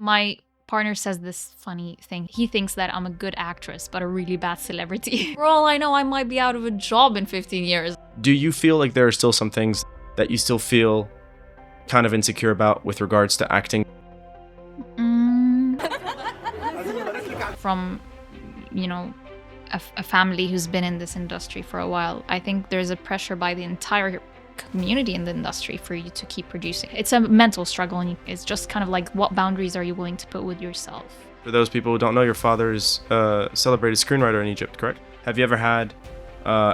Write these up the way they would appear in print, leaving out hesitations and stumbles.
My partner says this funny thing. He thinks that I'm a good actress, but a really bad celebrity. For all I know, I might be out of a job in 15 years. Do you feel like there are still some things that you still feel kind of insecure about with regards to acting? From, a family who's been in this industry for a while, I think there's a pressure by the entire community in the industry for you to keep producing. It's a mental struggle, and it's just kind of like, what boundaries are you willing to put with yourself? For those people who don't know, your father is a celebrated screenwriter in Egypt, correct? Have you ever had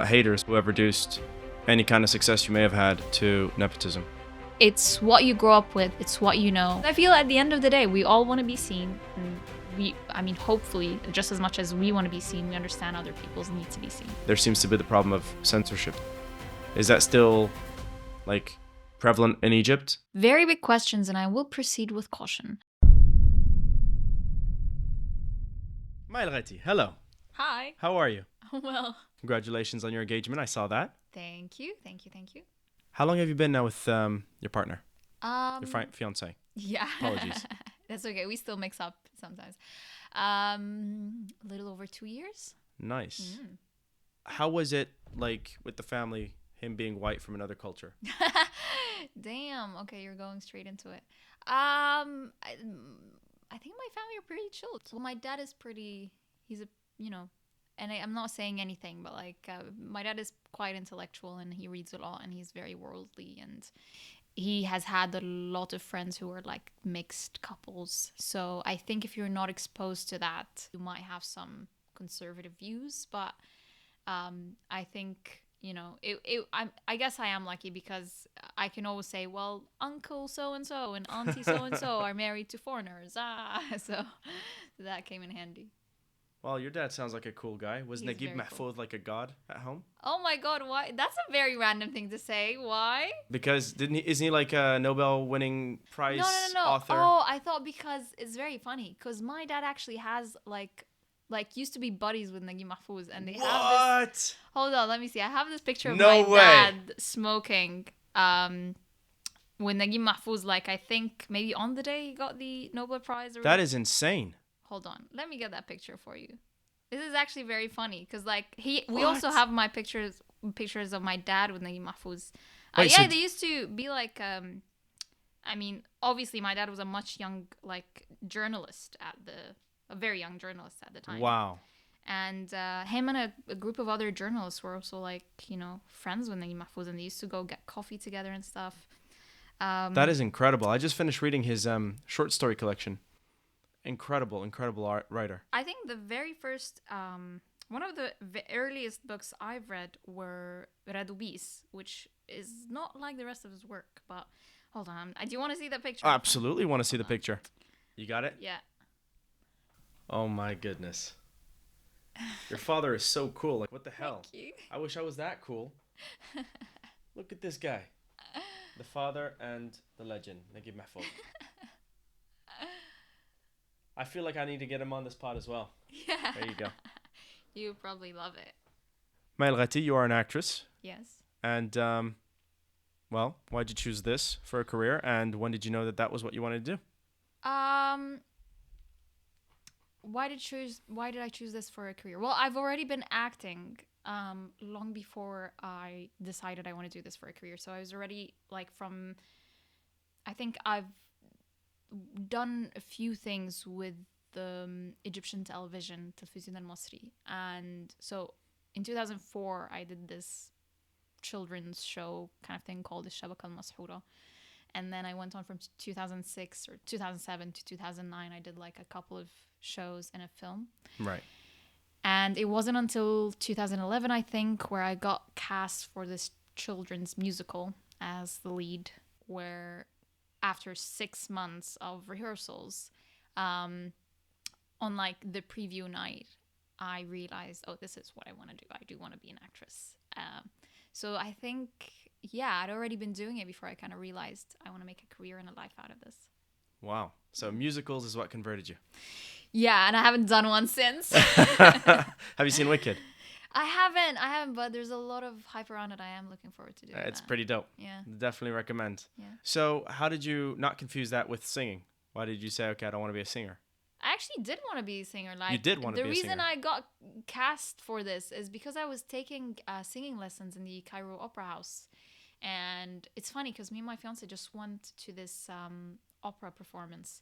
haters who have reduced any kind of success you may have had to nepotism? It's what you grow up with. It's what you know. I feel at the end of the day, we all want to be seen. And hopefully, just as much as we want to be seen, we understand other people's need to be seen. There seems to be the problem of censorship. Is that still, prevalent in Egypt? Very big questions, and I will proceed with caution. El-Ghety, hello. Hi. How are you? Well. Congratulations on your engagement. I saw that. Thank you. How long have you been now with your partner? Your fiance? Yeah. Apologies. That's okay. We still mix up sometimes. A little over 2 years. Nice. How was it with the family, him being white from another culture? Damn. Okay, you're going straight into it. I think my family are pretty chilled. Well, my dad is he's and I'm not saying anything, but my dad is quite intellectual, and he reads a lot, and he's very worldly, and he has had a lot of friends who are mixed couples. So I think if you're not exposed to that, you might have some conservative views. But I think, I guess I am lucky, because I can always say, well, uncle so-and-so and auntie so-and-so are married to foreigners. So that came in handy. Well, your dad sounds like a cool guy. Was Naguib Mahfouz like a god at home? Oh my God, why? That's a very random thing to say. Why? Because isn't he like a Nobel Prize author? Oh, I thought because it's very funny. Because my dad actually has used to be buddies with Naguib Mahfouz, and they have this. Hold on, let me see. I have this picture of my dad smoking with Naguib Mahfouz. I think maybe on the day he got the Nobel Prize. That is insane. Hold on, let me get that picture for you. This is actually very funny, because we also have my pictures of my dad with Naguib Mahfouz. They used to be obviously my dad was a much young journalist a very young journalist at the time. Wow. And him and a group of other journalists were also friends with Naguib Mahfouz, and they used to go get coffee together and stuff. That is incredible. I just finished reading his short story collection. Incredible writer. I think the very first, one of the earliest books I've read were Radubis, which is not like the rest of his work. But hold on, do you want to see the picture? I absolutely want to see the picture. You got it? Yeah. Oh my goodness. Your father is so cool. What the hell? Thank you. I wish I was that cool. Look at this guy. The father and the legend, Naguib Mahfouz. I feel like I need to get him on this pod as well. Yeah. There you go. You probably love it. El-Ghety, you are an actress. Yes. And, why'd you choose this for a career? And when did you know that was what you wanted to do? Why did I choose this for a career? Well, I've already been acting long before I decided I want to do this for a career. So I was already I think I've done a few things with the Egyptian television, Television al-Masri. And so in 2004, I did this children's show kind of thing called the Shabaka al-Mashoura. And then I went on from 2006 or 2007 to 2009. I did a couple of shows and a film. Right. And it wasn't until 2011, I think, where I got cast for this children's musical as the lead, where after 6 months of rehearsals, on the preview night, I realized, this is what I want to do. I do want to be an actress. So I think, I'd already been doing it before I kind of realized I want to make a career and a life out of this. Wow. So musicals is what converted you. Yeah, and I haven't done one since. Have you seen Wicked? I haven't, but there's a lot of hype around it. I am looking forward to doing it. It's pretty dope. Yeah. Definitely recommend. Yeah. So how did you not confuse that with singing? Why did you say, okay, I don't want to be a singer? I actually did want to be a singer. Like, You did want to the be a singer. reason I got cast for this is because I was taking singing lessons in the Cairo Opera House. And it's funny because me and my fiance just went to this opera performance.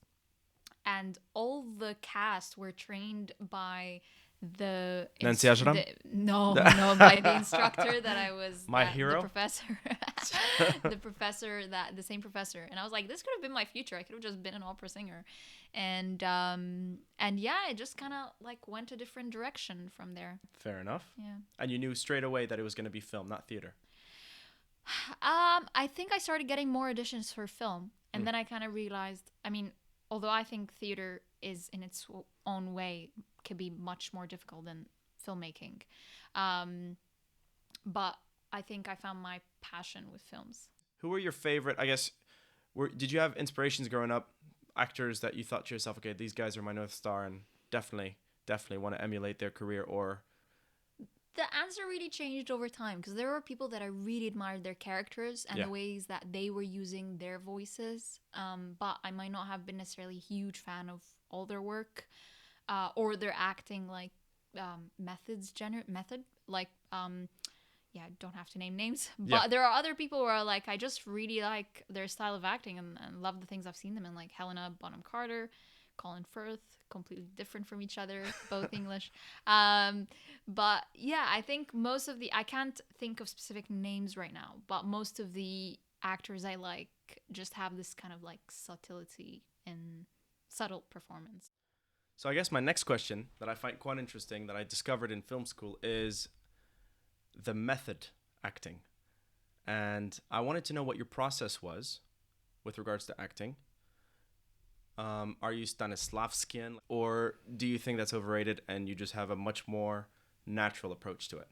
And all the cast were trained by Nancy Ajram? no, by the instructor that I was, My hero? the professor, the same professor. And I was like, this could have been my future. I could have just been an opera singer. And yeah, I just kind of like went a different direction from there. Fair enough. Yeah. And you knew straight away that it was going to be film, not theater. I think I started getting more auditions for film, and then I kind of realized, I mean, although I think theater is in its own way can be much more difficult than filmmaking, but I think I found my passion with films. Who were your favorite, I guess, did you have inspirations growing up, actors that you thought to yourself, okay, these guys are my North Star and definitely want to emulate their career, or... The answer really changed over time because there were people that I really admired their characters and the ways that they were using their voices. But I might not have been necessarily a huge fan of all their work or their acting like method. Like, yeah, I don't have to name names. But there are other people where like I just really like their style of acting and love the things I've seen them in, like Helena Bonham Carter, Colin Firth, completely different from each other, both English. But yeah, I think most of I can't think of specific names right now, but most of the actors I like just have this kind of like subtlety and subtle performance. So I guess my next question that I find quite interesting that I discovered in film school is the method acting. And I wanted to know what your process was with regards to acting. Are you Stanislavskian, or do you think that's overrated and you just have a much more natural approach to it?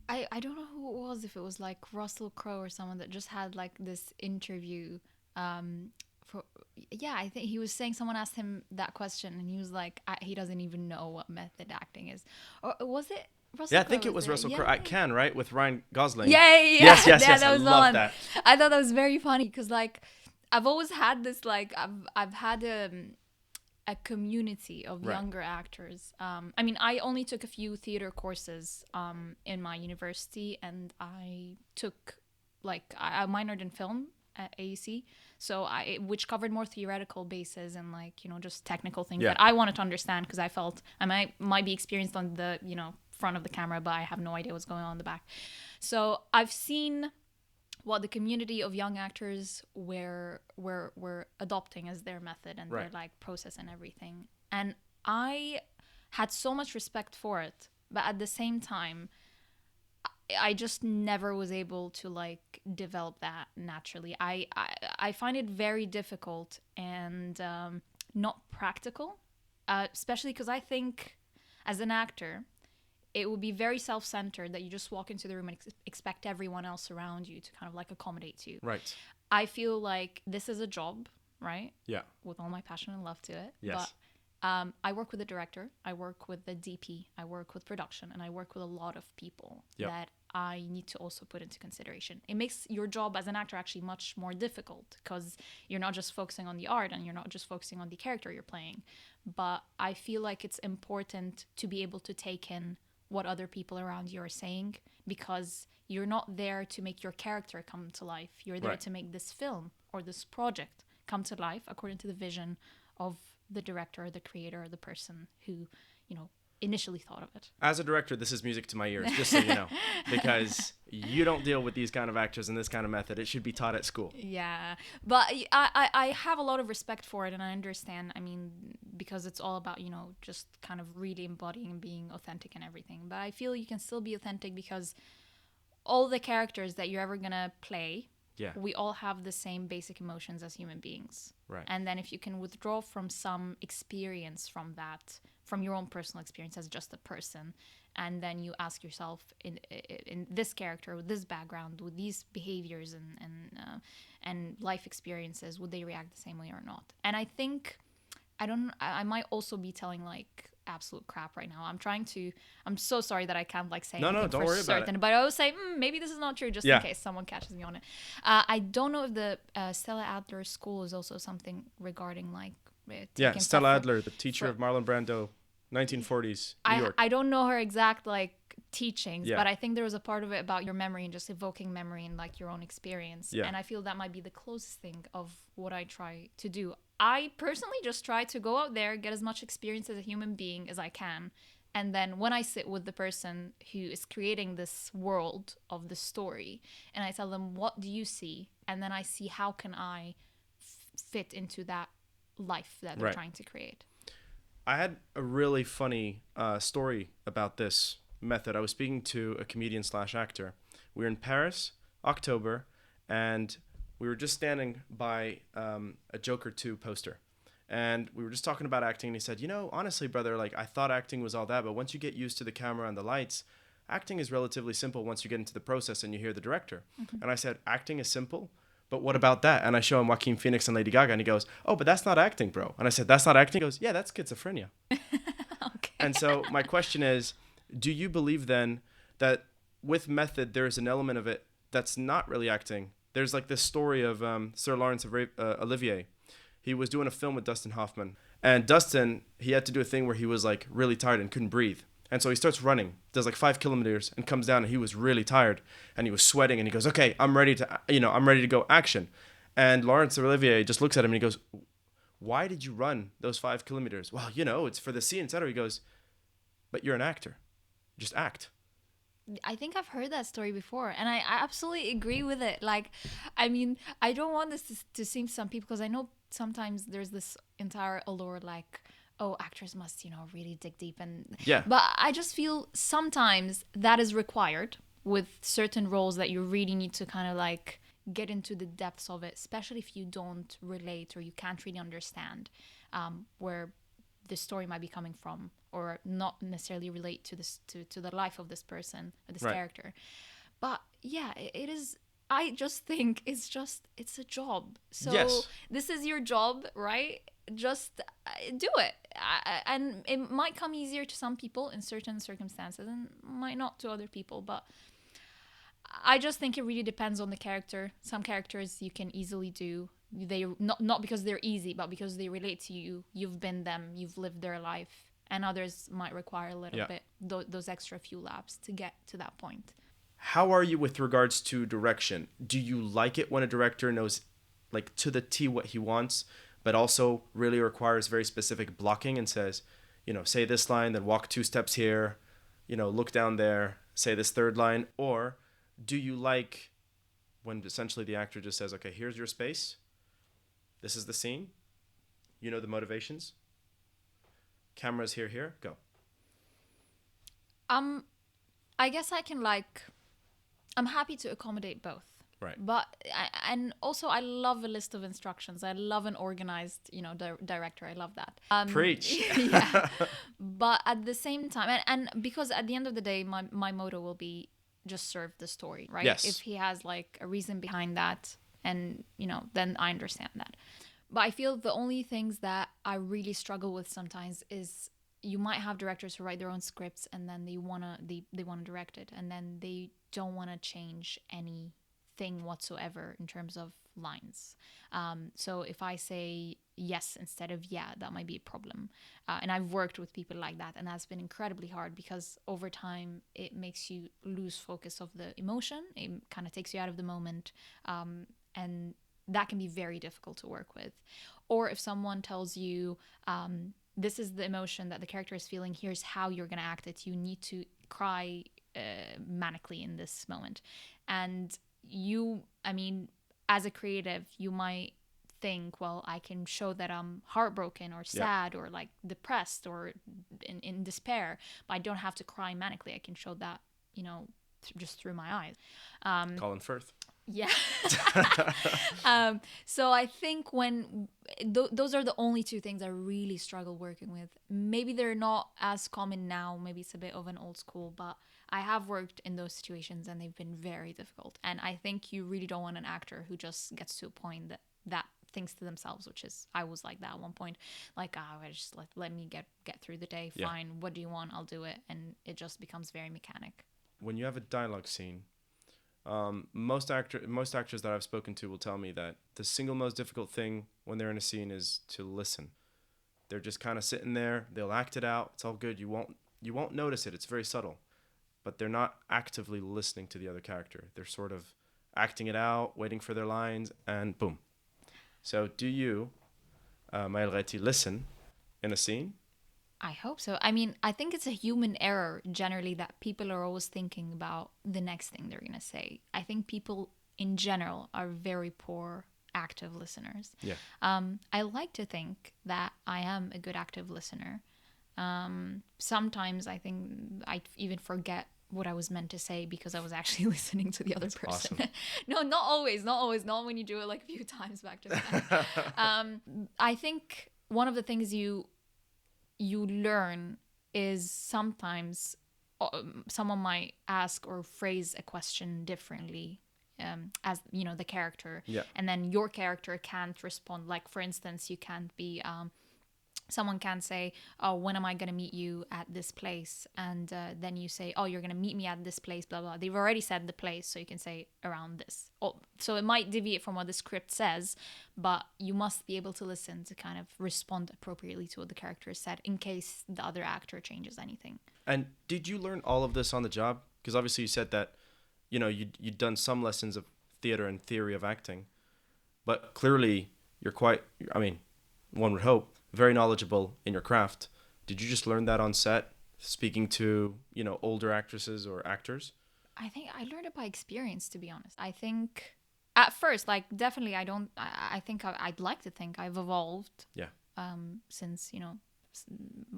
I don't know who it was, if it was like Russell Crowe or someone that just had like this interview. I think he was saying, someone asked him that question and he was like, he doesn't even know what method acting is. Or was it Russell Crowe? I think it was Russell Crowe. I can, right? With Ryan Gosling. Yes. I love that. I thought that was very funny because like I've always had this like I've had a community of younger actors. I mean, I only took a few theater courses in my university, and I took I minored in film at AEC, so which covered more theoretical bases and like just technical things that I wanted to understand because I felt I might be experienced on the front of the camera, but I have no idea what's going on in the back. So I've seen what the community of young actors were adopting as their method and their like process and everything. And I had so much respect for it, but at the same time, I just never was able to like develop that naturally. I find it very difficult and not practical, especially because I think as an actor, it would be very self-centered that you just walk into the room and expect everyone else around you to kind of like accommodate you. Right. I feel like this is a job, right? Yeah. With all my passion and love to it. Yes. But I work with the director, I work with the DP, I work with production, and I work with a lot of people that I need to also put into consideration. It makes your job as an actor actually much more difficult because you're not just focusing on the art and you're not just focusing on the character you're playing. But I feel like it's important to be able to take in what other people around you are saying, because you're not there to make your character come to life. You're there to make this film or this project come to life according to the vision of the director, the creator, the person who, initially thought of it. As a director, this is music to my ears, just so you know, because you don't deal with these kind of actors and this kind of method. It should be taught at school. Yeah, but I have a lot of respect for it, and I understand, I mean, because it's all about, just kind of really embodying and being authentic and everything. But I feel you can still be authentic because all the characters that you're ever going to play, we all have the same basic emotions as human beings. Right. And then if you can withdraw from some experience from that, from your own personal experience as just a person, and then you ask yourself, in this character, with this background, with these behaviors and life experiences, would they react the same way or not? And I think, I might also be telling like absolute crap right now. I'm so sorry that I can't like say No, anything don't for worry about certain, it. but I always say maybe this is not true, just Yeah. in case someone catches me on it. I don't know if the Stella Adler School is also something regarding like Yeah, taking stuff Stella Adler, the teacher for of Marlon Brando, 1940s, New I York. I don't know her exact like teachings, Yeah. but I think there was a part of it about your memory and just evoking memory and like your own experience. Yeah. And I feel that might be the closest thing of what I try to do. I personally just try to go out there, get as much experience as a human being as I can. And then when I sit with the person who is creating this world of the story and I tell them, what do you see? And then I see how can I fit into that life that they're Right. trying to create. I had a really funny story about this method. I was speaking to a comedian slash actor. We were in Paris, October, and we were just standing by a Joker 2 poster. And we were just talking about acting, and he said, honestly, brother, like I thought acting was all that, but once you get used to the camera and the lights, acting is relatively simple once you get into the process and you hear the director. Mm-hmm. And I said, acting is simple? But what about that? And I show him Joaquin Phoenix and Lady Gaga, and he goes, oh, but that's not acting, bro. And I said, that's not acting? He goes, yeah, that's schizophrenia. Okay. And so my question is, do you believe then that with method, there is an element of it that's not really acting? There's like this story of Sir Lawrence Olivier. He was doing a film with Dustin Hoffman. And Dustin, he had to do a thing where he was like really tired and couldn't breathe. And so he starts running, does like 5 kilometers and comes down and he was really tired and he was sweating and he goes, okay, I'm ready to go action. And Laurence Olivier just looks at him and he goes, why did you run those 5 kilometers? Well, it's for the scene, etc. He goes, but you're an actor. Just act. I think I've heard that story before, and I absolutely agree with it. Like, I mean, I don't want this to seem to some people, because I know sometimes there's this entire allure, like, oh, actors must, really dig deep. Yeah. But I just feel sometimes that is required with certain roles that you really need to kind of like get into the depths of it, especially if you don't relate or you can't really understand where the story might be coming from, or not necessarily relate to this to the life of this person or this Right. character. But yeah, it is. I just think it's a job. So Yes. this is your job, right? Just do it. And it might come easier to some people in certain circumstances and might not to other people. But I just think it really depends on the character. Some characters you can easily do. They not because they're easy, but because they relate to you. You've been them. You've lived their life. And others might require a little bit, those extra few laps to get to that point. How are you with regards to direction? Do you like it when a director knows, like, to the T what he wants, but also really requires very specific blocking and says, say this line, then walk 2 steps here, look down there, say this third line? Or do you like when essentially the actor just says, okay, here's your space, this is the scene, the motivations, cameras here, go? I guess I'm happy to accommodate both. Right. But and also I love a list of instructions. I love an organized, director. I love that. Preach. Yeah. But at the same time, and because at the end of the day, my motto will be just serve the story, right? Yes. If he has like a reason behind that, and then I understand that. But I feel the only things that I really struggle with sometimes is you might have directors who write their own scripts and then they wanna direct it, and then they don't want to change anything whatsoever in terms of lines. So if I say yes instead of yeah, that might be a problem. And I've worked with people like that, and that's been incredibly hard because over time it makes you lose focus of the emotion. It kind of takes you out of the moment, and that can be very difficult to work with. Or if someone tells you, this is the emotion that the character is feeling, here's how you're going to act it. You need to cry manically in this moment. And as a creative, you might think, well, I can show that I'm heartbroken or sad or like depressed or in despair, but I don't have to cry manically. I can show that, just through my eyes. Colin Firth. Yeah. So I think when those are the only 2 things I really struggle working with. Maybe they're not as common now. Maybe it's a bit of an old school, but I have worked in those situations and they've been very difficult. And I think you really don't want an actor who just gets to a point that things to themselves, which is I was like that at one point. Like, I just let me get through the day. Yeah. Fine, what do you want? I'll do it, and it just becomes very mechanic. When you have a dialogue scene, most actors that I've spoken to will tell me that the single most difficult thing when they're in a scene is to listen. They're just kind of sitting there. They'll act it out. It's all good. You won't notice it. It's very subtle, but they're not actively listening to the other character. They're sort of acting it out, waiting for their lines, and boom. So, do you, El-Ghety, listen in a scene? I hope so. I mean, I think it's a human error generally that people are always thinking about the next thing they're going to say. I think people in general are very poor active listeners. Yeah. I like to think that I am a good active listener. Sometimes I think I even forget what I was meant to say because I was actually listening to the other person. Awesome. No, not always, not when you do it like a few times back to back. I think one of the things you learn is sometimes someone might ask or phrase a question differently, as you know, the character, Yeah. and then your character can't respond. Like, for instance, you can't be someone can say, oh, when am I going to meet you at this place? And then you say, oh, you're going to meet me at this place, blah, blah. They've already said the place, so you can say around this. Oh, so it might deviate from what the script says, but you must be able to listen to kind of respond appropriately to what the character said in case the other actor changes anything. And did you learn all of this on the job? Because obviously you said that, you'd done some lessons of theater and theory of acting, but clearly you're quite, one would hope, very knowledgeable in your craft. Did you just learn that on set, speaking to, older actresses or actors? I think I learned it by experience, to be honest. I think at first, like, definitely I think I'd like to think I've evolved. Yeah. Since,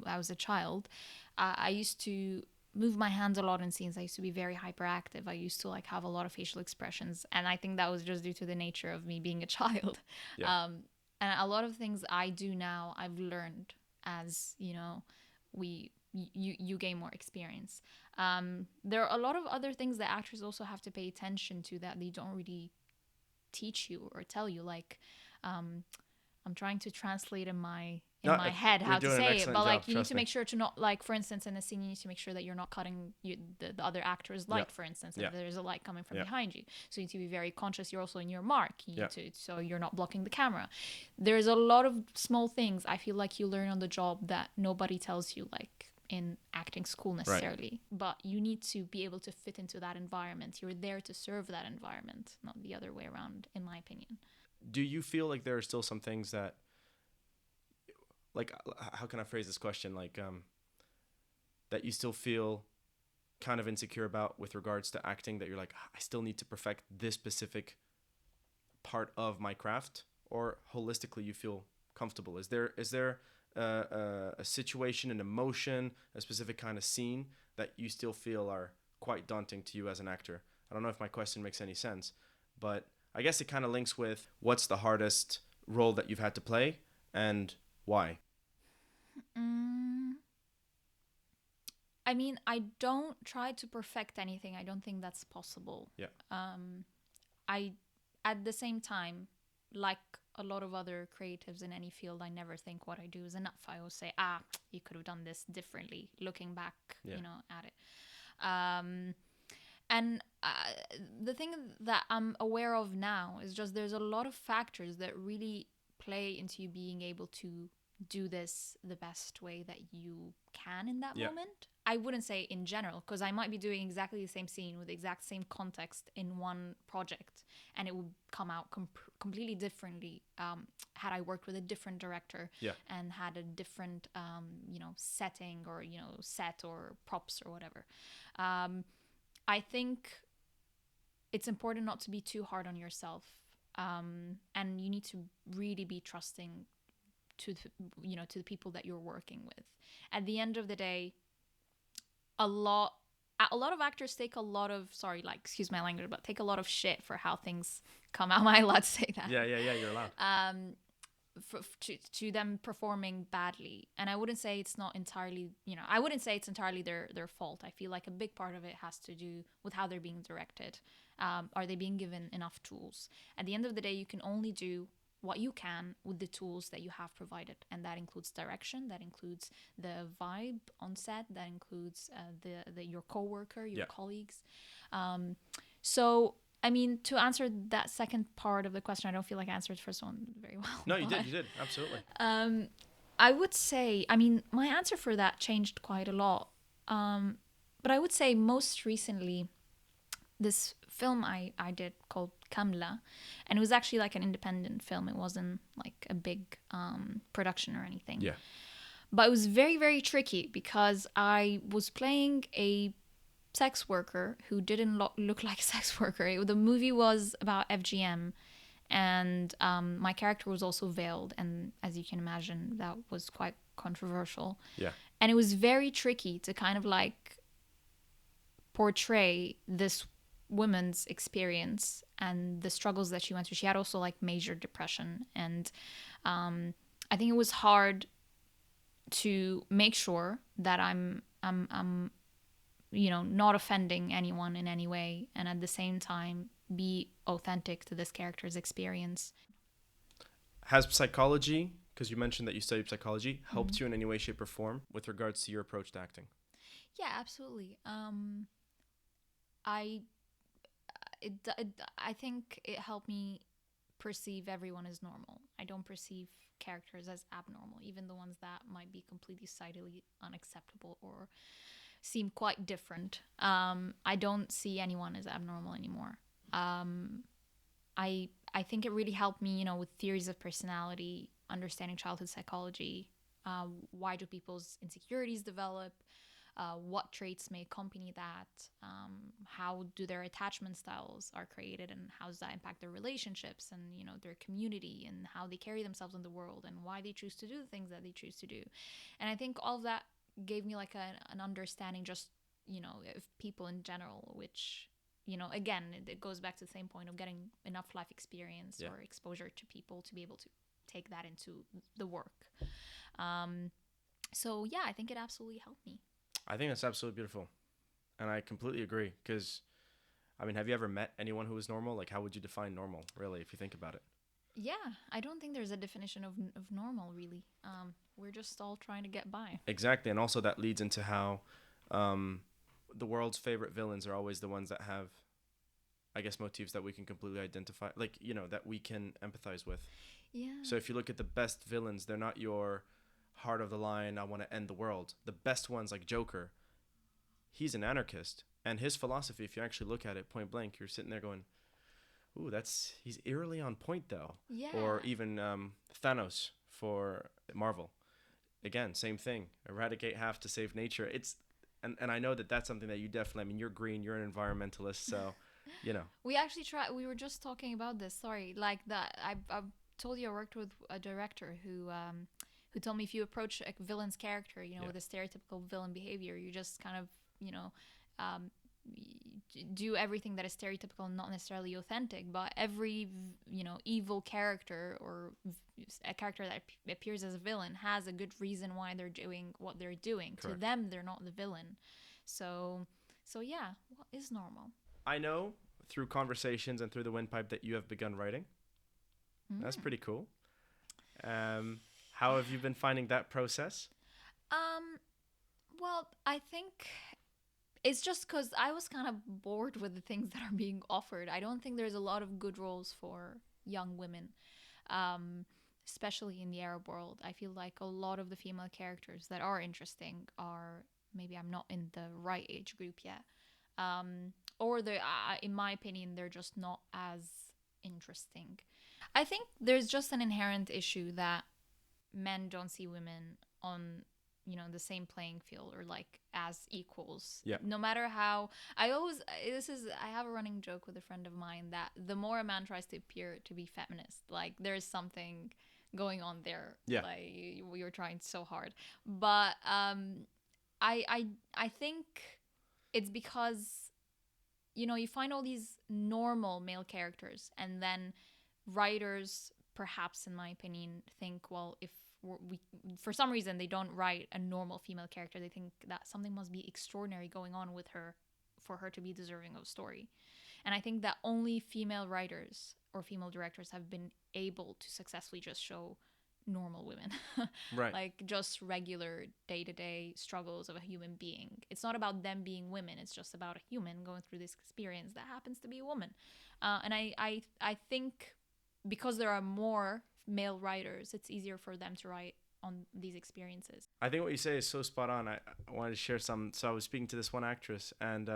I was a child. I used to move my hands a lot in scenes. I used to be very hyperactive. I used to like have a lot of facial expressions. And I think that was just due to the nature of me being a child. Yeah. And a lot of things I do now, I've learned as, you gain more experience. There are a lot of other things that actors also have to pay attention to that they don't really teach you or tell you. Like, I'm trying to translate in my head how to say it, but like you need to make sure to not, like, for instance, in a scene you need to make sure that you're not cutting the other actor's light, for instance, if there's a light coming from behind you, so you need to be very conscious. You're also in your mark, you need to, so you're not blocking the camera. There's a lot of small things I feel like you learn on the job that nobody tells you, like in acting school necessarily, but you need to be able to fit into that environment. You're there to serve that environment, not the other way around, in my opinion. Do you feel like there are still some things that, like, how can I phrase this question? Like, that you still feel kind of insecure about with regards to acting, that you're like, I still need to perfect this specific part of my craft, or holistically you feel comfortable? Is there a situation, an emotion, a specific kind of scene that you still feel are quite daunting to you as an actor? I don't know if my question makes any sense, but I guess it kind of links with what's the hardest role that you've had to play and why? I mean, I don't try to perfect anything. I don't think that's possible. Yeah. I, at the same time, like a lot of other creatives in any field, I never think what I do is enough. I always say, you could have done this differently, looking back, at it. And the thing that I'm aware of now is just there's a lot of factors that really play into you being able to do this the best way that you can in that moment. I wouldn't say in general, because I might be doing exactly the same scene with the exact same context in one project, and it would come out completely differently had I worked with a different director and had a different, setting or, set or props or whatever. I think it's important not to be too hard on yourself, and you need to really be trusting to the people that you're working with. At the end of the day, a lot of actors take a lot of, excuse my language, but take a lot of shit for how things come out. Am I allowed to say that? Yeah, you're allowed. To them performing badly. And I wouldn't say it's not entirely, I wouldn't say it's entirely their fault. I feel like a big part of it has to do with how they're being directed. Are they being given enough tools? At the end of the day, you can only do what you can with the tools that you have provided, and that includes direction, that includes the vibe on set, that includes the your coworker, your Yeah. colleagues. So I mean, to answer that second part of the question, I don't feel like I answered the first one very well. No, you but, did. You did. Absolutely. I would say, I mean, my answer for that changed quite a lot. But I would say most recently, this film I did called Kamla, and it was actually like an independent film. It wasn't like a big production or anything. Yeah. But it was very, very tricky because I was playing a sex worker who didn't look like a sex worker. The movie was about FGM, and my character was also veiled, and as you can imagine, that was quite controversial. Yeah. And it was very tricky to kind of like portray this woman's experience and the struggles that she went through. She had also like major depression, and I think it was hard to make sure that I'm not offending anyone in any way, and at the same time be authentic to this character's experience. Has psychology, because you mentioned that you studied psychology, helped you in any way, shape, or form with regards to your approach to acting? Yeah, absolutely. I I think it helped me perceive everyone as normal. I don't perceive characters as abnormal, even the ones that might be completely societally unacceptable or seem quite different. I don't see anyone as abnormal anymore. I think it really helped me, with theories of personality, understanding childhood psychology. Why do people's insecurities develop? What traits may accompany that? How do their attachment styles are created, and how does that impact their relationships and their community, and how they carry themselves in the world, and why they choose to do the things that they choose to do. And I think all of that gave me like an understanding just of people in general, which again, it goes back to the same point of getting enough life experience or exposure to people to be able to take that into the work. So yeah, I think it absolutely helped me. I think that's absolutely beautiful. And I completely agree. Because, I mean, have you ever met anyone who is normal? Like, how would you define normal, really, if you think about it? Yeah, I don't think there's a definition of normal, really. We're just all trying to get by. Exactly. And also that leads into how the world's favorite villains are always the ones that have, I guess, motifs that we can completely identify. Like, that we can empathize with. Yeah. So if you look at the best villains, they're not your heart of the line, I want to end the world. The best ones, like Joker, he's an anarchist, and his philosophy, if you actually look at it point blank, you're sitting there going, ooh, he's eerily on point though. Yeah. Or even Thanos for Marvel, again, same thing, eradicate half to save nature. And I know that's something that you definitely, I mean, you're green, you're an environmentalist, so We were just talking about this, sorry, like that I told you I worked with a director who told me if you approach a villain's character, with a stereotypical villain behavior, you just kind of, do everything that is stereotypical and not necessarily authentic. But every, evil character or a character that appears as a villain has a good reason why they're doing what they're doing. Correct. To them, they're not the villain. So yeah, what is normal? I know through conversations and through the windpipe that you have begun writing. That's pretty cool. How have you been finding that process? Well, I think it's just because I was kind of bored with the things that are being offered. I don't think there's a lot of good roles for young women, especially in the Arab world. I feel like a lot of the female characters that are interesting are, maybe I'm not in the right age group yet, or they're, in my opinion, they're just not as interesting. I think there's just an inherent issue that men don't see women on the same playing field, or like as equals. Yeah. No matter how, I have a running joke with a friend of mine that the more a man tries to appear to be feminist, like there's something going on there. Yeah. Like you're trying so hard. But I think it's because you find all these normal male characters, and then writers, perhaps in my opinion, think, well, if we for some reason they don't write a normal female character, they think that something must be extraordinary going on with her for her to be deserving of a story. And I think that only female writers or female directors have been able to successfully just show normal women, Right. like just regular day-to-day struggles of a human being. It's not about them being women, it's just about a human going through this experience that happens to be a woman. And I think because there are more male writers, it's easier for them to write on these experiences. I think what you say is so spot on. I wanted to share some. So I was speaking to this one actress, and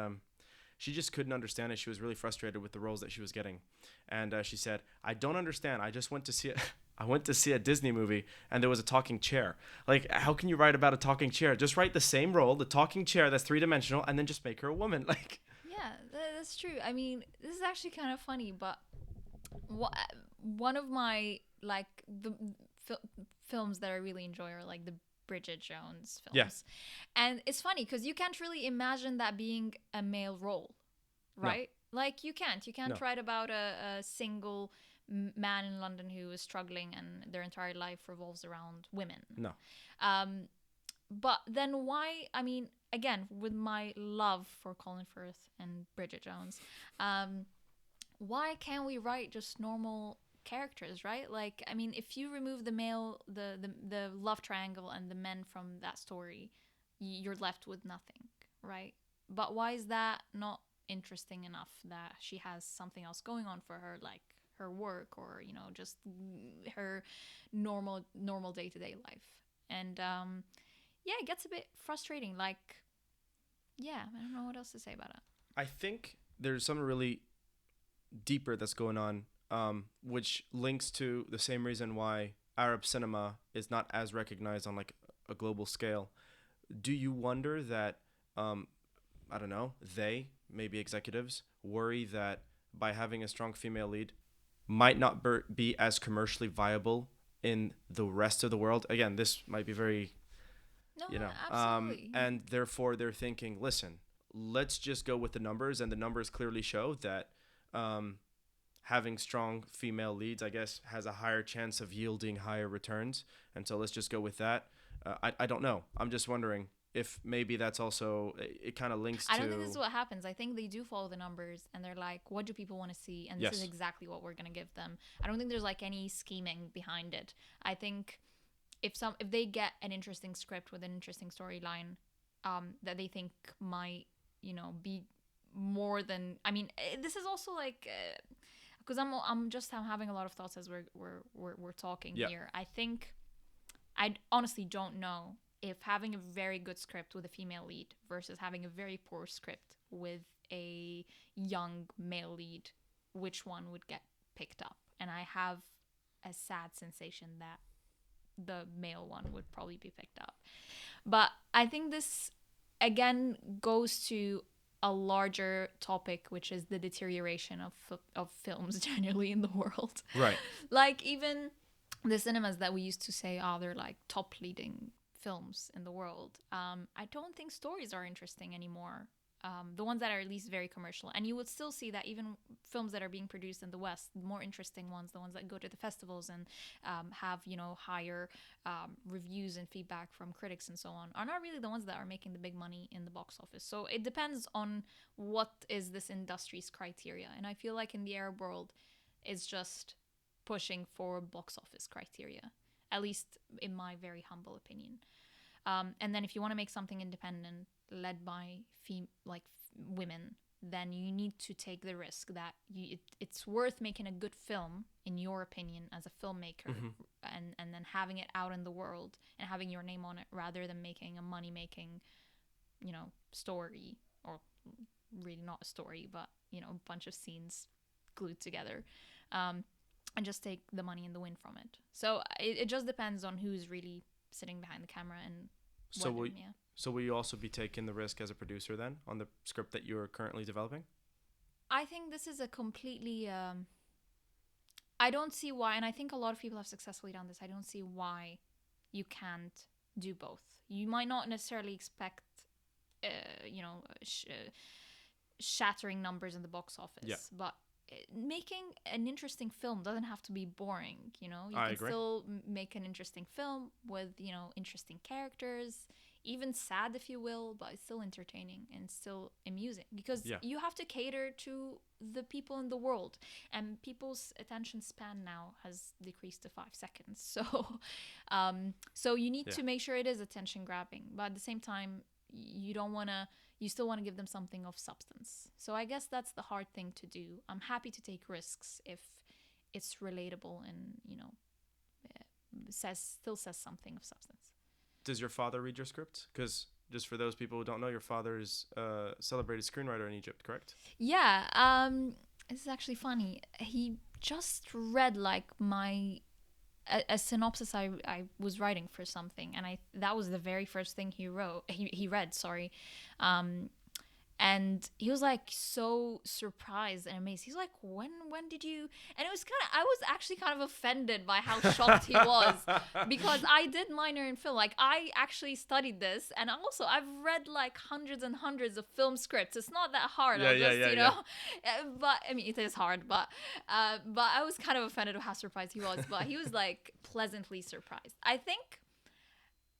she just couldn't understand it. She was really frustrated with the roles that she was getting, and she said, "I don't understand. I just went to see it." I went to see a Disney movie and there was a talking chair. Like, how can you write about a talking chair? Just write the same role, the talking chair that's three-dimensional, and then just make her a woman. Like, Yeah, that's true. I mean, this is actually kind of funny, but one of my like the fil- films that I really enjoy are like the Bridget Jones yeah, films. And it's funny because you can't really imagine that being a male role, no, right? Like you can't no, write about a single man in London who is struggling and their entire life revolves around women. no. Um, but then why? I mean, again, with my love for Colin Firth and Bridget Jones, um, why can't we write just normal characters, right? Like, I mean, if you remove the male, the love triangle and the men from that story, you're left with nothing, right? But why is that not interesting enough that she has something else going on for her, like her work or just her normal day-to-day life? And yeah, it gets a bit frustrating. Like, yeah, I don't know what else to say about it. I think there's something really deeper that's going on, which links to the same reason why Arab cinema is not as recognized on like a global scale. Do you wonder that, um, I don't know, they, maybe executives, worry that by having a strong female lead might not be as commercially viable in the rest of the world? Again, this might be very, No, absolutely. and therefore they're thinking, listen, let's just go with the numbers, and the numbers clearly show that um, having strong female leads, I guess, has a higher chance of yielding higher returns, and so let's just go with that. I don't know. I'm just wondering if maybe that's also it kind of links I to don't think this is what happens. I think they do follow the numbers and they're like, what do people want to see? And this is yes, exactly what we're going to give them. I don't think there's like any scheming behind it. I think if they get an interesting script with an interesting storyline that they think might, be more than this is also like because I'm having a lot of thoughts as we're talking yeah, here. I think I honestly don't know if having a very good script with a female lead versus having a very poor script with a young male lead, which one would get picked up. And I have a sad sensation that the male one would probably be picked up. But I think this again goes to a larger topic, which is the deterioration of films generally in the world. right. Like even the cinemas that we used to say, oh, they're like top leading films in the world. I don't think stories are interesting anymore. The ones that are at least very commercial. And you would still see that even films that are being produced in the West, the more interesting ones, the ones that go to the festivals and have, higher reviews and feedback from critics and so on, are not really the ones that are making the big money in the box office. So it depends on what is this industry's criteria. And I feel like in the Arab world, it's just pushing for box office criteria, at least in my very humble opinion. And then if you want to make something independent, led by women, then you need to take the risk that it's worth making a good film, in your opinion, as a filmmaker, and then having it out in the world and having your name on it, rather than making a money-making, story, or really not a story, but, a bunch of scenes glued together. And just take the money and the win from it. So it just depends on who's really sitting behind the camera and So will you also be taking the risk as a producer then on the script that you're currently developing? I think this is a completely I don't see why, and I think a lot of people have successfully done this. I don't see why you can't do both. You might not necessarily expect shattering numbers in the box office, Yeah, but making an interesting film doesn't have to be boring. You I can agree. still make an interesting film with interesting characters, even sad, if you will, but it's still entertaining and still amusing, because Yeah. you have to cater to the people in the world, and people's attention span now has decreased to 5 seconds. So you need Yeah. to make sure it is attention grabbing, but at the same time, you don't want to. You still want to give them something of substance. So I guess that's the hard thing to do. I'm happy to take risks if it's relatable and says something of substance. Does your father read your scripts? Because just for those people who don't know, your father is a celebrated screenwriter in Egypt, correct? Yeah, this is actually funny. He just read like a synopsis I was writing for something, and that was the very first thing he read, sorry. And he was like so surprised and amazed. He's like, when did you? And I was actually kind of offended by how shocked he was, because I did minor in film. Like, I actually studied this, and also I've read like hundreds and hundreds of film scripts. It's not that hard. But I mean, it is hard, but I was kind of offended of how surprised he was. But he was like pleasantly surprised, I think.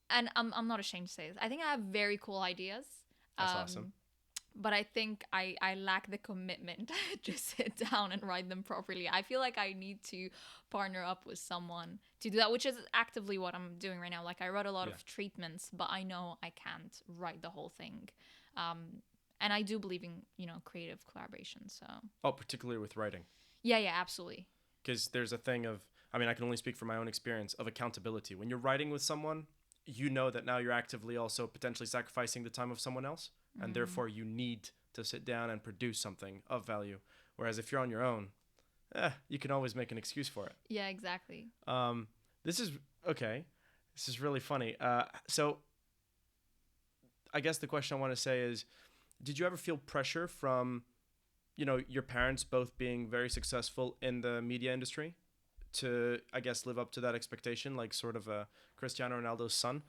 And I'm not ashamed to say this. I think I have very cool ideas. That's awesome. But I think I lack the commitment to sit down and write them properly. I feel like I need to partner up with someone to do that, which is actively what I'm doing right now. Like, I wrote a lot of treatments, but I know I can't write the whole thing. And I do believe in, creative collaboration. So. Oh, particularly with writing. Yeah, absolutely. Because there's a thing of, I mean, I can only speak from my own experience of accountability. When you're writing with someone, you know that now you're actively also potentially sacrificing the time of someone else. And therefore, you need to sit down and produce something of value. Whereas if you're on your own, you can always make an excuse for it. Yeah, exactly. This is okay. This is really funny. So I guess the question I want to say is, did you ever feel pressure from, your parents both being very successful in the media industry to, I guess, live up to that expectation, like sort of a Cristiano Ronaldo's son,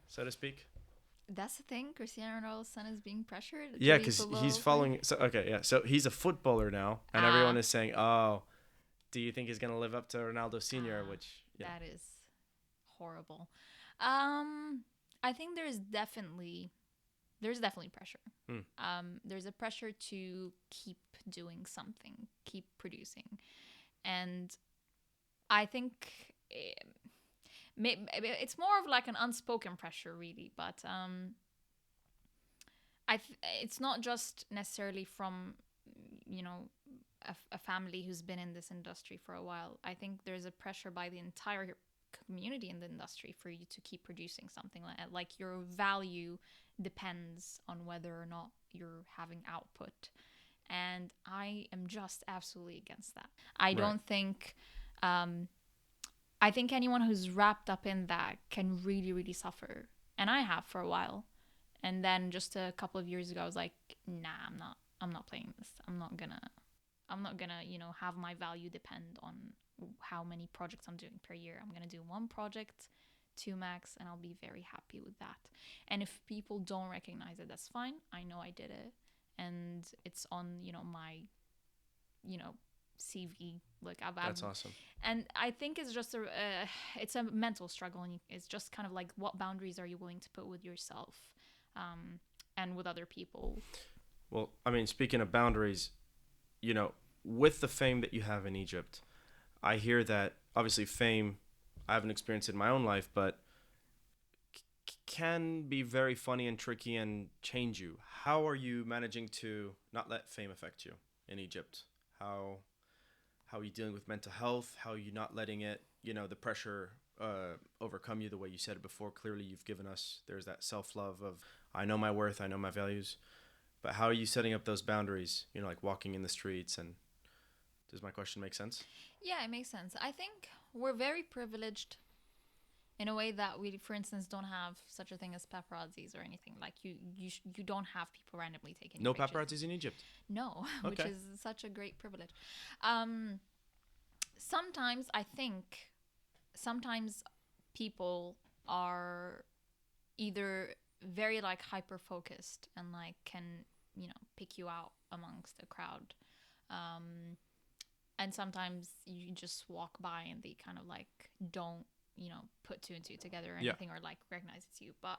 so to speak? That's the thing. Cristiano Ronaldo's son is being pressured. Yeah, because he's following. So okay, yeah. So he's a footballer now, and everyone is saying, "Oh, do you think he's gonna live up to Ronaldo Senior?" Which that is horrible. I think there's definitely pressure. There's a pressure to keep doing something, keep producing, and I think. It's more of like an unspoken pressure, really, but it's not just necessarily from a family who's been in this industry for a while. I think there's a pressure by the entire community in the industry for you to keep producing something like your value depends on whether or not you're having output, and I am just absolutely against that. I don't think. I think anyone who's wrapped up in that can really, really suffer. And I have for a while. And then just a couple of years ago, I was like, nah, I'm not playing this. I'm not gonna, have my value depend on how many projects I'm doing per year. I'm going to do one project, 2 max, and I'll be very happy with that. And if people don't recognize it, that's fine. I know I did it. And it's on, my, CV. Like that's awesome. And I think it's just it's a mental struggle, and it's just kind of like, what boundaries are you willing to put with yourself, and with other people? Well, I mean, speaking of boundaries, with the fame that you have in Egypt, I hear that obviously fame, I haven't experienced it in my own life, but can be very funny and tricky and change you. How are you managing to not let fame affect you in Egypt? How are you dealing with mental health? How are you not letting it, the pressure overcome you the way you said it before? Clearly, you've given us, there's that self-love of, I know my worth, I know my values. But how are you setting up those boundaries, like walking in the streets? And does my question make sense? Yeah, it makes sense. I think we're very privileged in a way that we, for instance, don't have such a thing as paparazzis or anything. Like, you don't have people randomly taking no pictures. Paparazzis in Egypt? No, okay. Which is such a great privilege. Sometimes I think people are either very like hyper focused and like can pick you out amongst the crowd, and sometimes you just walk by and they kind of like don't put 2 and 2 together or anything, or like recognize it's you. But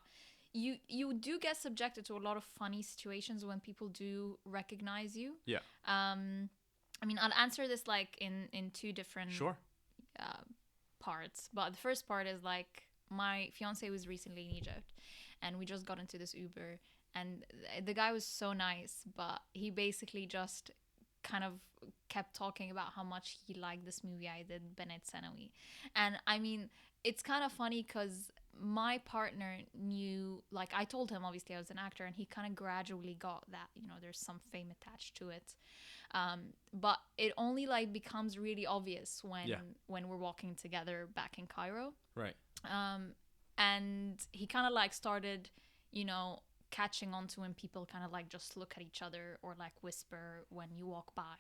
you do get subjected to a lot of funny situations when people do recognize you. Yeah. I mean, I'll answer this like in two different Sure. parts. But the first part is like my fiance was recently in Egypt, and we just got into this Uber, and the guy was so nice, but he basically just kind of kept talking about how much he liked this movie I did, Benet Senawi. And I mean, it's kind of funny because my partner knew, like, I told him obviously I was an actor, and he kind of gradually got that, you know, there's some fame attached to it. But it only like becomes really obvious when we're walking together back in Cairo. Right. And he kind of like started, you know, catching on to when people kind of like just look at each other or like whisper when you walk by,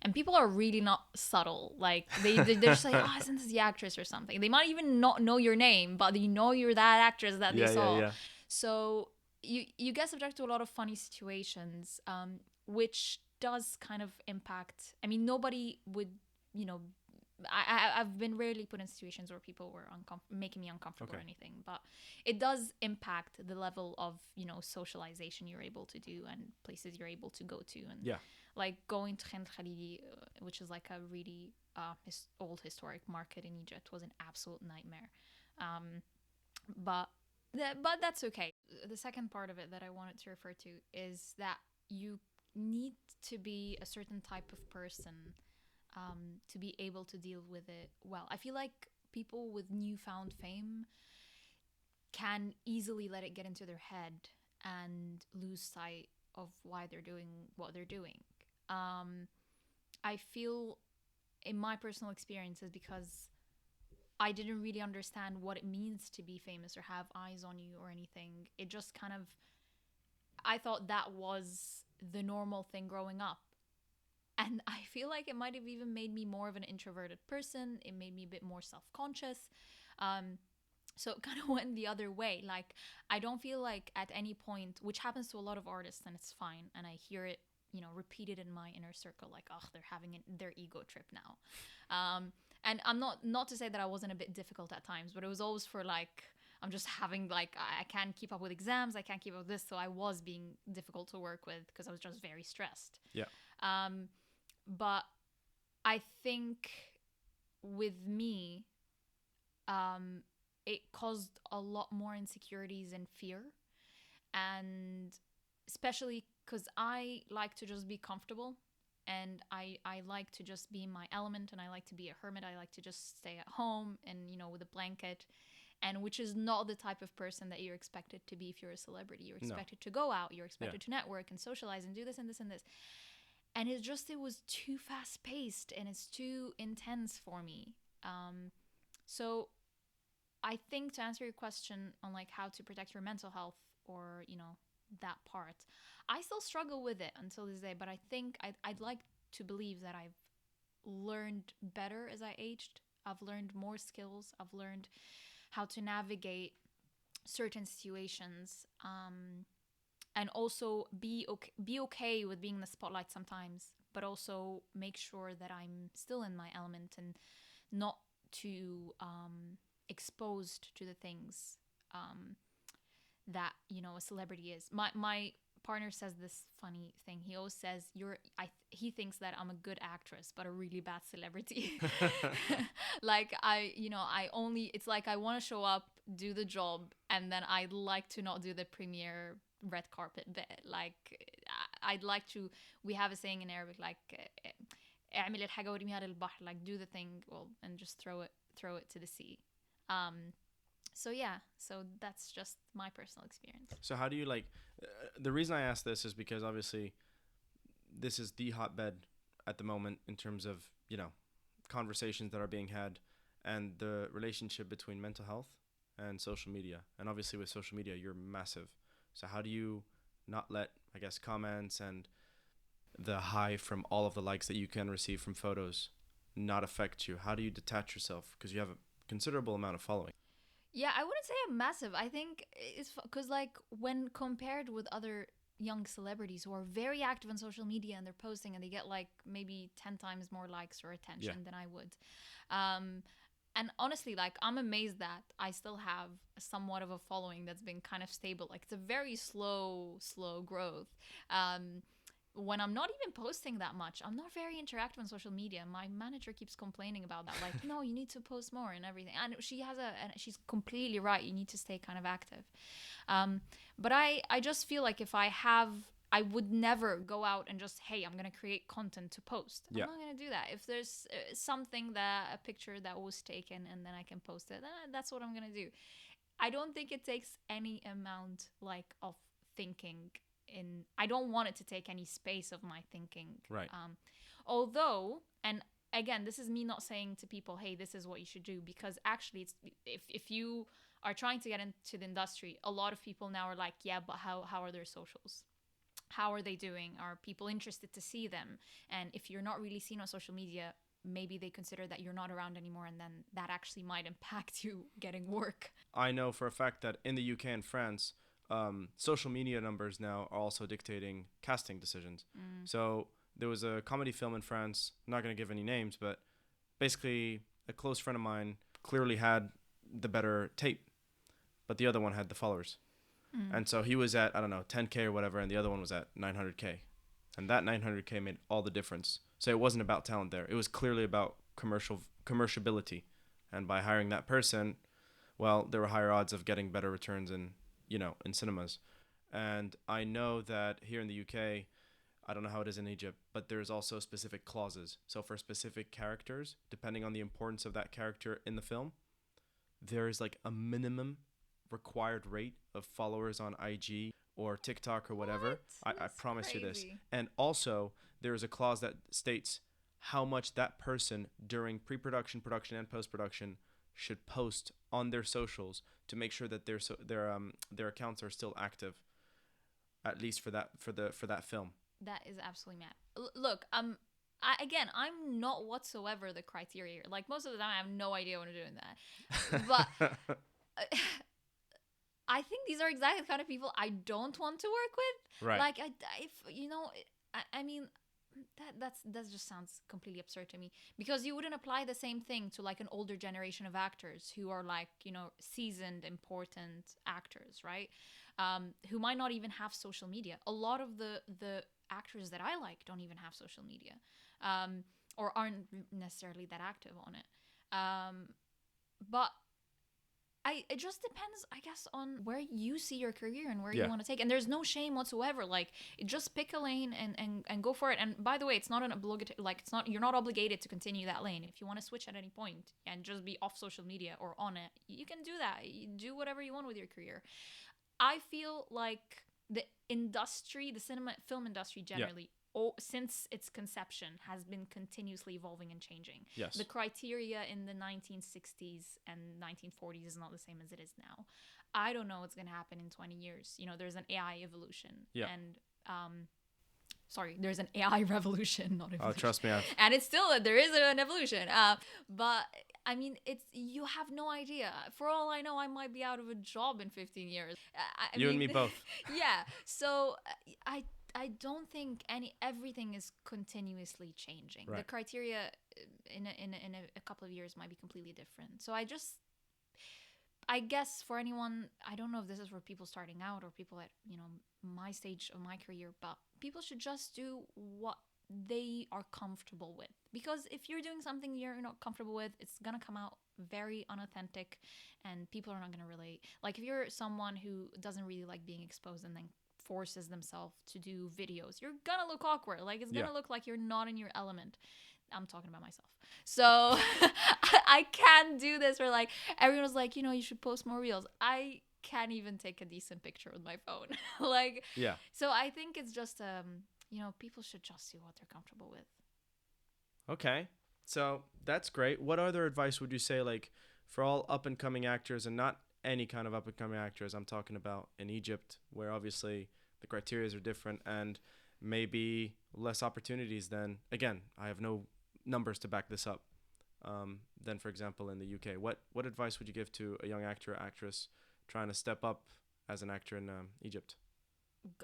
and people are really not subtle. Like they're just like, oh, isn't this the actress or something? They might even not know your name, but you know you're that actress that they saw. Yeah. So you get subject to a lot of funny situations, which does kind of impact. I mean, nobody would, you know, I've been rarely put in situations where people were making me uncomfortable or anything, but it does impact the level of, you know, socialization you're able to do and places you're able to go to. And like going to Khan Khalili, which is like a really old historic market in Egypt, was an absolute nightmare. But that's okay. The second part of it that I wanted to refer to is that you need to be a certain type of person to be able to deal with it well. I feel like people with newfound fame can easily let it get into their head and lose sight of why they're doing what they're doing. I feel in my personal experiences, because I didn't really understand what it means to be famous or have eyes on you or anything. It just kind of, I thought that was the normal thing growing up. And I feel like it might have even made me more of an introverted person. It made me a bit more self-conscious. So it kind of went the other way. Like, I don't feel like at any point, which happens to a lot of artists, and it's fine. And I hear it, you know, repeated in my inner circle, like, oh, they're having their ego trip now. And I'm not to say that I wasn't a bit difficult at times, but it was always for like, I'm just having like, I can't keep up with exams. I can't keep up with this. So I was being difficult to work with because I was just very stressed. Yeah. But I think with me, it caused a lot more insecurities and fear. And especially because I like to just be comfortable, and I like to just be in my element, and I like to be a hermit. I like to just stay at home and, you know, with a blanket, and which is not the type of person that you're expected to be if you're a celebrity. You're expected to go out, you're expected to network and socialize and do this and this and this. And it was too fast paced and it's too intense for me. So I think, to answer your question on like how to protect your mental health, or, you know, that part, I still struggle with it until this day, but I think I'd like to believe that I've learned better as I aged. I've learned more skills. I've learned how to navigate certain situations, and also be okay with being in the spotlight sometimes, but also make sure that I'm still in my element and not too exposed to the things that, you know, a celebrity is. My partner says this funny thing. He always says, he thinks that I'm a good actress but a really bad celebrity. Like, it's like I want to show up, do the job, and then I'd like to not do the premiere red carpet bit. Like, I'd like to, we have a saying in Arabic, like اعمل الحاجة وارميها للبحر, like do the thing, well, and just throw it to the sea. So that's just my personal experience. So how do you like, the reason I ask this is because obviously this is the hotbed at the moment in terms of, you know, conversations that are being had and the relationship between mental health and social media. And obviously with social media, you're massive. So how do you not let, I guess, comments and the high from all of the likes that you can receive from photos not affect you? How do you detach yourself? Because you have a considerable amount of following. Yeah, I wouldn't say I'm massive. I think it's because, like, when compared with other young celebrities who are very active on social media and they're posting and they get like maybe 10 times more likes or attention than I would. And honestly, like, I'm amazed that I still have somewhat of a following that's been kind of stable. Like, it's a very slow growth. Um, when I'm not even posting that much, I'm not very interactive on social media. My manager keeps complaining about that. Like, no, you need to post more and everything. And and she's completely right. You need to stay kind of active. Um, but I just feel like I would never go out and just, hey, I'm going to create content to post. Yeah. I'm not going to do that. If there's something a picture that was taken and then I can post it, that's what I'm going to do. I don't think it takes any amount like of thinking I don't want it to take any space of my thinking. Right. Although, and again, this is me not saying to people, hey, this is what you should do, because actually it's if you are trying to get into the industry, a lot of people now are like, yeah, but how are their socials? How are they doing? Are people interested to see them? And if you're not really seen on social media, maybe they consider that you're not around anymore, and then that actually might impact you getting work. I know for a fact that in the UK and France, social media numbers now are also dictating casting decisions. So there was a comedy film in France, I'm not going to give any names, but basically a close friend of mine clearly had the better tape, but the other one had the followers. And so he was at, I don't know, 10K or whatever, and the other one was at 900K. And that 900K made all the difference. So it wasn't about talent there. It was clearly about commerciability. And by hiring that person, well, there were higher odds of getting better returns in cinemas. And I know that here in the UK, I don't know how it is in Egypt, but there's also specific clauses. So for specific characters, depending on the importance of that character in the film, there is like a minimum required rate of followers on IG or TikTok or whatever. I promise you this. And also, there is a clause that states how much that person during pre-production, production, and post-production should post on their socials to make sure that their accounts are still active, at least for that film. That is absolutely mad. Look, I'm not whatsoever the criteria here. Like, most of the time, I have no idea when I'm doing that. But I think these are exactly the kind of people I don't want to work with. Right. Like, I mean, that just sounds completely absurd to me, because you wouldn't apply the same thing to like an older generation of actors who are like, seasoned, important actors, right? Who might not even have social media. A lot of the actors that I like don't even have social media, or aren't necessarily that active on it. But it just depends, I guess, on where you see your career and where you want to take. And there's no shame whatsoever. Like, just pick a lane and go for it. And by the way, it's not an obligatory, like, you're not obligated to continue that lane. If you want to switch at any point and just be off social media or on it, you can do that. You do whatever you want with your career. I feel like the film industry generally, since its conception, has been continuously evolving and changing. Yes. The criteria in the 1960s and 1940s is not the same as it is now. I don't know what's going to happen in 20 years. There's an AI evolution. Yeah. And there's an AI revolution, not evolution. Oh, trust me. And it's still, there is an evolution. But I mean, you have no idea. For all I know, I might be out of a job in 15 years. I mean, and me both. Yeah. So I don't think everything is continuously changing. Right. The criteria in a couple of years might be completely different. So I guess for anyone, I don't know if this is for people starting out or people at, my stage of my career, but people should just do what they are comfortable with. Because if you're doing something you're not comfortable with, it's going to come out very unauthentic and people are not going to relate. Like, if you're someone who doesn't really like being exposed and then forces themselves to do videos, you're gonna look awkward. Like, it's gonna look like you're not in your element. I'm talking about myself. So I can't do this where, like, everyone's like, you should post more reels. I can't even take a decent picture with my phone. Like, yeah. So I think it's just people should just do what they're comfortable with. Okay, so that's great. What other advice would you say, like, for all up and coming actors, and not any kind of up and coming actors? I'm talking about in Egypt, where obviously the criteria are different and maybe less opportunities than, again, I have no numbers to back this up, than, for example, in the UK. What advice would you give to a young actor or actress trying to step up as an actor in Egypt?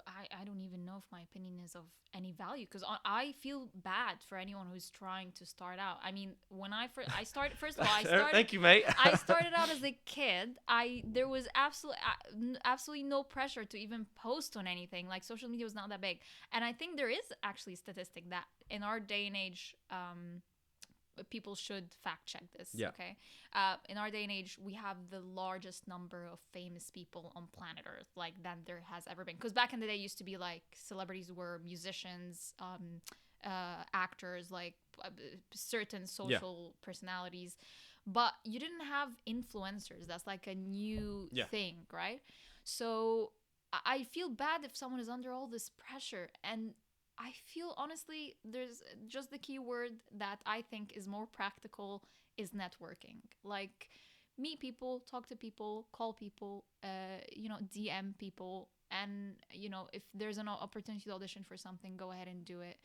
I don't even know if my opinion is of any value, because I feel bad for anyone who's trying to start out. I mean, when I started, first of all, Thank you, mate. I started out as a kid. There was absolutely no pressure to even post on anything. Like, social media was not that big, and I think there is actually a statistic that in our day and age, people should fact check this. Yeah. Okay. In our day and age, we have the largest number of famous people on planet Earth, like, than there has ever been. Because back in the day, it used to be like celebrities were musicians, actors, like certain social personalities, but you didn't have influencers. That's like a new thing, right? So I feel bad if someone is under all this pressure. And I feel, honestly, there's just the key word that I think is more practical is networking. Like, meet people, talk to people, call people, DM people. And, if there's an opportunity to audition for something, go ahead and do it.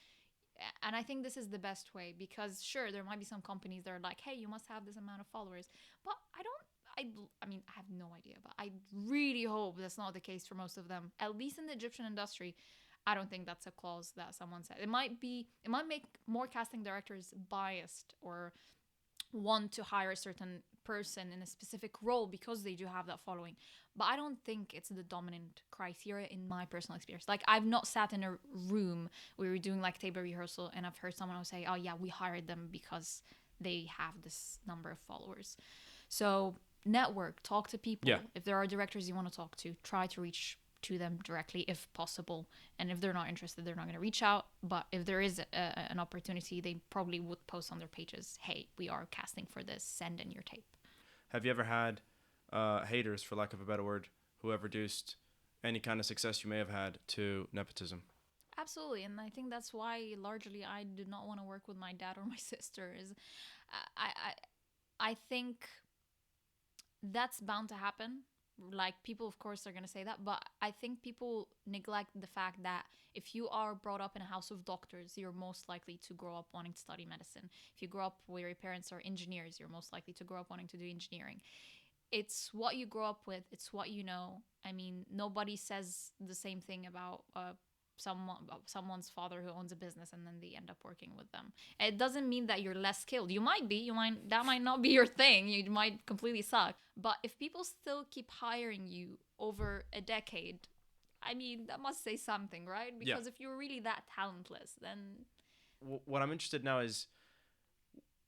And I think this is the best way, because sure, there might be some companies that are like, hey, you must have this amount of followers. But I mean, I have no idea, but I really hope that's not the case for most of them. At least in the Egyptian industry, I don't think that's a clause that someone said. It might make more casting directors biased or want to hire a certain person in a specific role because they do have that following. But I don't think it's the dominant criteria in my personal experience. Like, I've not sat in a room where we were doing like table rehearsal and I've heard someone else say, oh yeah, we hired them because they have this number of followers. So network, talk to people. Yeah. If there are directors you want to talk to, try to reach to them directly if possible. And if they're not interested, they're not going to reach out. But if there is an opportunity, they probably would post on their pages, hey, we are casting for this, send in your tape. Have you ever had haters, for lack of a better word, who have reduced any kind of success you may have had to nepotism? Absolutely. And I think that's why largely I did not want to work with my dad or my sister. Is I think that's bound to happen. Like, people, of course, are going to say that, but I think people neglect the fact that if you are brought up in a house of doctors, you're most likely to grow up wanting to study medicine. If you grow up where your parents are engineers, you're most likely to grow up wanting to do engineering. It's what you grow up with, it's what you know. I mean, nobody says the same thing about someone's father who owns a business and then they end up working with them. It doesn't mean that you're less skilled. That might not be your thing. You might completely suck. But if people still keep hiring you over a decade, I mean, that must say something, right? Because if you're really that talentless, then What I'm interested now is,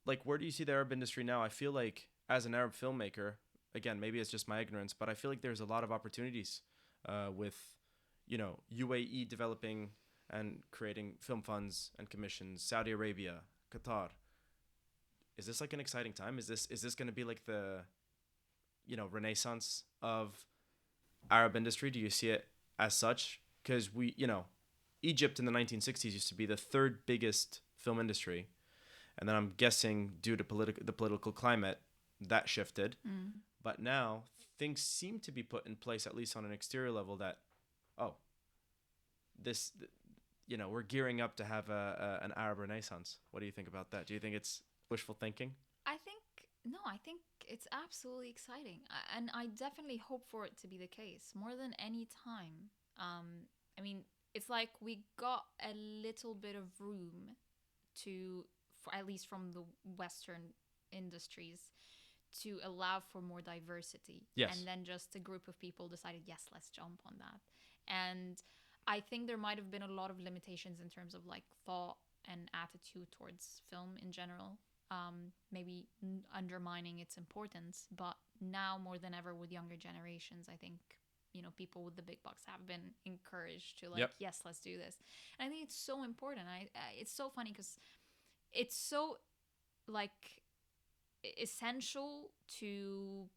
like, where do you see the Arab industry now? I feel like, as an Arab filmmaker, again, maybe it's just my ignorance, but I feel like there's a lot of opportunities with UAE developing and creating film funds and commissions, Saudi Arabia, Qatar. Is this like an exciting time? Is this going to be like the renaissance of Arab industry? Do you see it as such? Because Egypt in the 1960s used to be the third biggest film industry, and then I'm guessing due to the political climate that shifted. But now things seem to be put in place, at least on an exterior level, that we're gearing up to have an Arab Renaissance. What do you think about that? Do you think it's wishful thinking? I think it's absolutely exciting. And I definitely hope for it to be the case more than any time. I mean, it's like we got a little bit of room at least from the Western industries, to allow for more diversity. Yes. And then just a group of people decided, yes, let's jump on that. And I think there might have been a lot of limitations in terms of like thought and attitude towards film in general, maybe undermining its importance. But now more than ever with younger generations, I think, people with the big bucks have been encouraged to yes, let's do this. And I think it's so important. It's so funny because it's so like essential to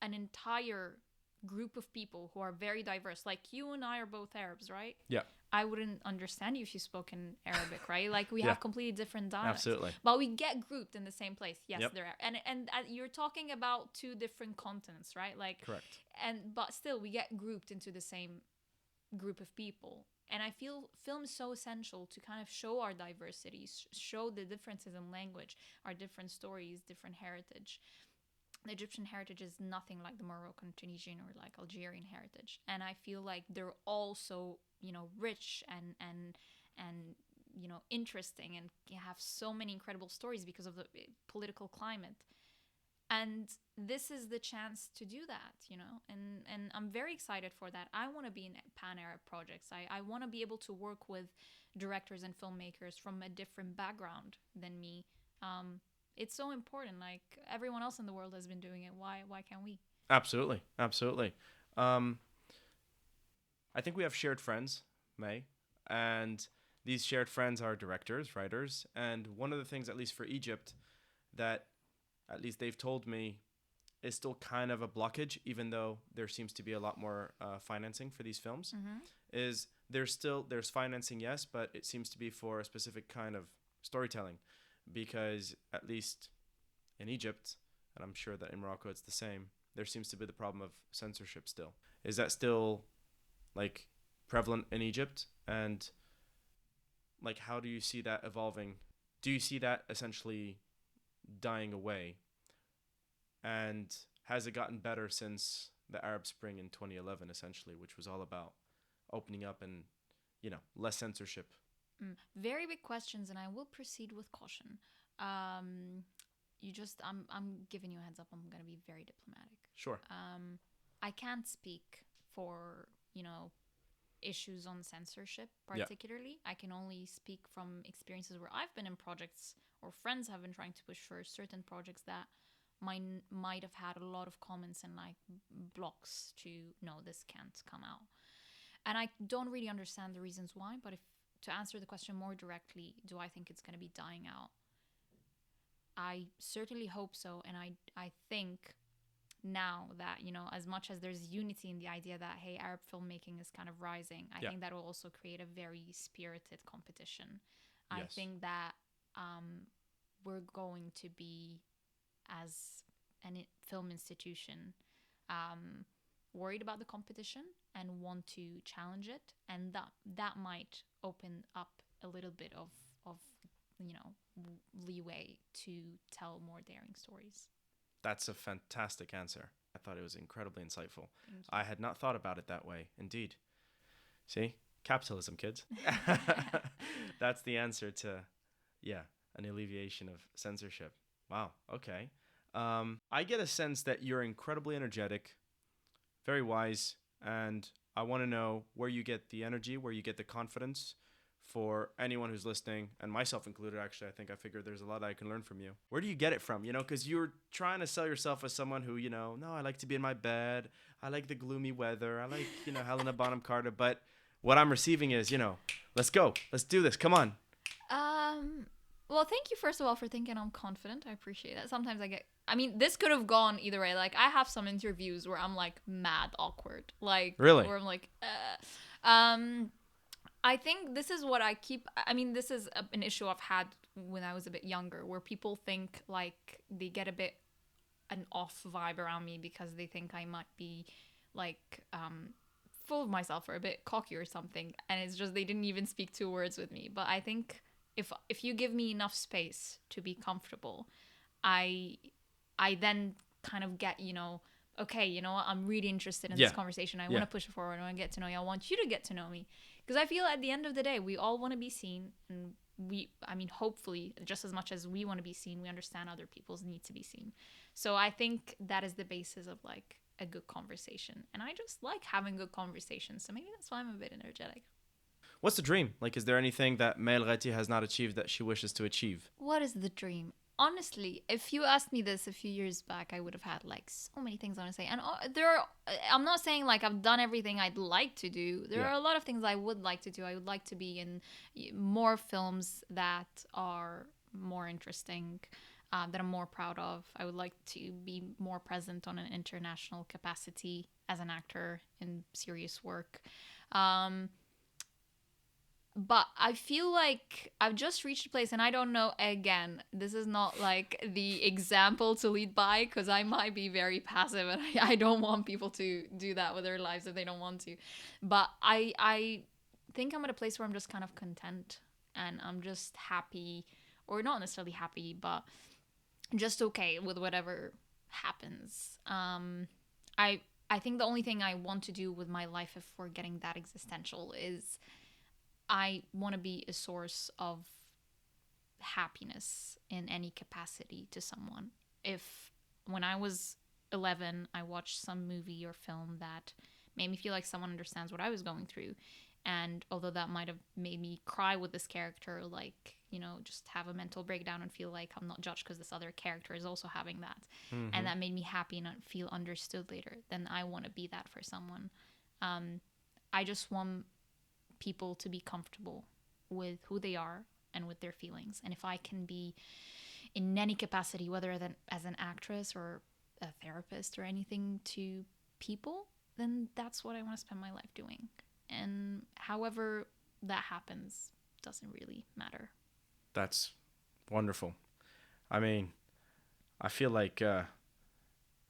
an entire group of people who are very diverse. Like, you and I are both Arabs, right? Yeah. I wouldn't understand you if you spoke in Arabic, right? Like, we have completely different dialects. Absolutely. But we get grouped in the same place. Yes, Yep. they're and you're talking about two different continents, right? Like, correct. But still, we get grouped into the same group of people. And I feel film is so essential to kind of show our diversity, show the differences in language, our different stories, different heritage. the Egyptian heritage is nothing like the Moroccan, Tunisian, or like Algerian heritage, and I feel like they're also, rich and interesting, and have so many incredible stories because of the political climate. And this is the chance to do that, and I'm very excited for that. I want to be in pan-Arab projects. I want to be able to work with directors and filmmakers from a different background than me. It's so important. Like, everyone else in the world has been doing it. Why can't we? Absolutely, absolutely. Um, I think we have shared friends, May, and these shared friends are directors, writers, and one of the things, at least for Egypt, that at least they've told me is still kind of a blockage, even though there seems to be a lot more financing for these films. Mm-hmm. Is there's financing, yes, but it seems to be for a specific kind of storytelling, because at least in Egypt, and I'm sure that in Morocco it's the same, there seems to be the problem of censorship still. Is that still like prevalent in Egypt? And like, how do you see that evolving? Do you see that essentially dying away? And has it gotten better since the Arab Spring in 2011, essentially, which was all about opening up and, less censorship? Very big questions, and I will proceed with caution. I'm giving you a heads up. I'm gonna be very diplomatic. Sure. I can't speak for issues on censorship Yeah. particularly. I can only speak from experiences where I've been in projects, or friends have been trying to push for certain projects that might have had a lot of comments and like blocks to, no, this can't come out. And I don't really understand the reasons why, but if to answer the question more directly, do I think it's going to be dying out? I certainly hope so, and I think now that, as much as there's unity in the idea that, hey, Arab filmmaking is kind of rising, I think that will also create a very spirited competition. Yes. I think that we're going to be, as a film institution, worried about the competition and want to challenge it, and that might open up a little bit of leeway to tell more daring stories. That's a fantastic answer. I thought it was incredibly insightful. I had not thought about it that way. Indeed. See? Capitalism, kids. That's the answer to, an alleviation of censorship. Wow. Okay. I get a sense that you're incredibly energetic, very wise, and I want to know where you get the energy, where you get the confidence. For anyone who's listening, and myself included, actually, I think I figured there's a lot I can learn from you. Where do you get it from? Because you're trying to sell yourself as someone who, no, I like to be in my bed. I like the gloomy weather. I like, Helena Bonham Carter. But what I'm receiving is, let's go. Let's do this. Come on. Well, thank you, first of all, for thinking I'm confident. I appreciate that. Sometimes this could have gone either way. Like, I have some interviews where I'm, like, mad awkward. Like, really? Where I'm like, I think this is what this is an issue I've had when I was a bit younger, where people think like they get a bit an off vibe around me because they think I might be like full of myself or a bit cocky or something, and it's just they didn't even speak two words with me. But I think if you give me enough space to be comfortable, I then kind of get, okay, what, I'm really interested in this conversation. I want to push it forward. I want to get to know you. I want you to get to know me. Because I feel at the end of the day, we all want to be seen. And hopefully, just as much as we want to be seen, we understand other people's need to be seen. So I think that is the basis of like a good conversation. And I just like having good conversations. So maybe that's why I'm a bit energetic. What's the dream? Like, is there anything that El-Ghety has not achieved that she wishes to achieve? What is the dream? Honestly, if you asked me this a few years back, I would have had like so many things I want to say. And I'm not saying like I've done everything I'd like to do. There are a lot of things I would like to do. I would like to be in more films that are more interesting, that I'm more proud of. I would like to be more present on an international capacity as an actor in serious work. But I feel like I've just reached a place, and I don't know, again, this is not like the example to lead by, because I might be very passive and I don't want people to do that with their lives if they don't want to. But I think I'm at a place where I'm just kind of content, and I'm just happy, or not necessarily happy, but just okay with whatever happens. I think the only thing I want to do with my life, if we're getting that existential, is I want to be a source of happiness in any capacity to someone. If when I was 11, I watched some movie or film that made me feel like someone understands what I was going through. And although that might have made me cry with this character, like, just have a mental breakdown and feel like I'm not judged because this other character is also having that. And that made me happy and feel understood later, then I want to be that for someone. I just want people to be comfortable with who they are and with their feelings. And if I can be in any capacity, whether as an actress or a therapist or anything to people, then that's what I want to spend my life doing. And however that happens doesn't really matter. That's wonderful. I mean, I feel like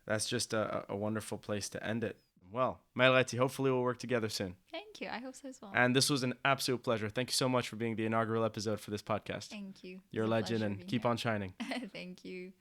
that's just a wonderful place to end it. Well, El-Ghety, hopefully we'll work together soon. Thank you. I hope so as well. And this was an absolute pleasure. Thank you so much for being the inaugural episode for this podcast. Thank you. You're a legend, and keep on shining. Thank you.